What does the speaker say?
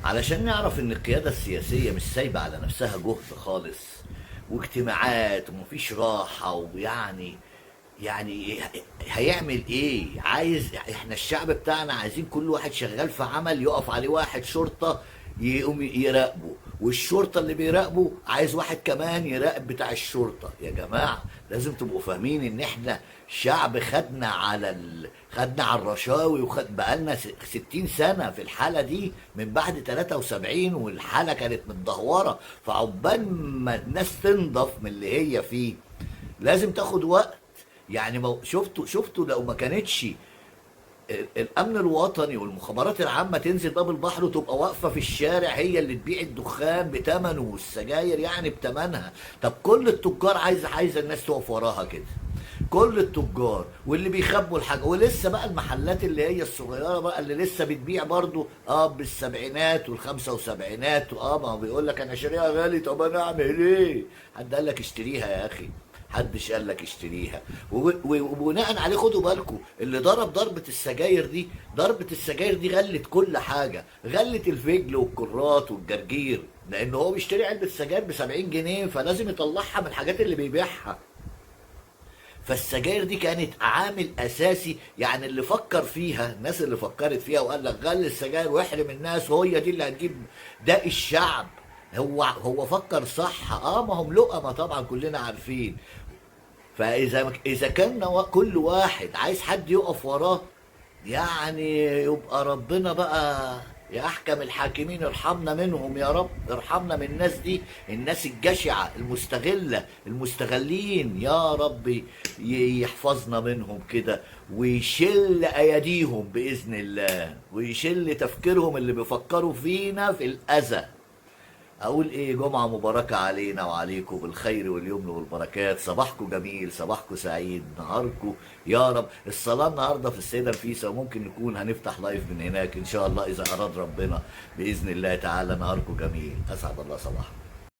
علشان نعرف ان القيادة السياسية مش سايبة على نفسها جهد خالص، واجتماعات ومفيش راحة، يعني هيعمل ايه؟ احنا الشعب بتاعنا عايزين كل واحد شغال في عمل يقف عليه واحد شرطة يقوم يراقبه، والشرطة اللي بيراقبه عايز واحد كمان يراقب بتاع الشرطة. يا جماعة لازم تبقوا فاهمين ان احنا شعب خدنا على الرشاوي، بقالنا 60 سنة في الحالة دي من بعد 73، والحالة كانت متدهورة. فعقبال ما الناس تنضف من اللي هي فيه لازم تاخد وقت. يعني شفتوا لو ما كانتش الامن الوطني والمخابرات العامه تنزل باب البحر وتبقى واقفه في الشارع هي اللي تبيع الدخان بتمنه والسجاير يعني بتمنها. طب كل التجار عايزه الناس تقف وراها كده، كل التجار واللي بيخبوا الحاجه، ولسه بقى المحلات اللي هي الصغيره بقى اللي لسه بتبيع برضو بالسبعينات والخمسه وسبعينات، ما هو بيقول لك انا شاريها غالي. طب انا اعمل ايه؟ حد قال لك اشتريها يا اخي؟ محدش قال لك اشتريها. وبناء عليه خدوا بالكم، اللي ضربة السجاير دي غلت كل حاجة، غلت الفجل والكرات والجرجير، لأن هو بيشتري علبة سجاير ب 70 جنيه، فلازم يطلعها من الحاجات اللي بيبيعها. فالسجاير دي كانت عامل اساسي، يعني اللي فكر فيها، الناس اللي فكرت فيها وقال لك غلي السجاير واحرم الناس وهي دي اللي هتجيب داء الشعب، هو فكر صح. ما هم لقمه طبعا كلنا عارفين. اذا كان كل واحد عايز حد يقف وراه، يعني يبقى ربنا بقى يا احكم الحاكمين ارحمنا منهم يا رب، ارحمنا من الناس دي، الناس الجشعة المستغلة المستغلين، يا رب يحفظنا منهم كده، ويشل اياديهم باذن الله، ويشل تفكيرهم اللي بيفكروا فينا في الاذى. اقول ايه؟ جمعة مباركة علينا وعليكم بالخير واليمن والبركات. صباحكم جميل، صباحكم سعيد، نهاركم يا رب. الصلاة النهاردة في السيدة نفيسة، وممكن نكون هنفتح لايف من هناك ان شاء الله اذا اراد ربنا باذن الله تعالى. نهاركم جميل، اسعد الله صباحكم.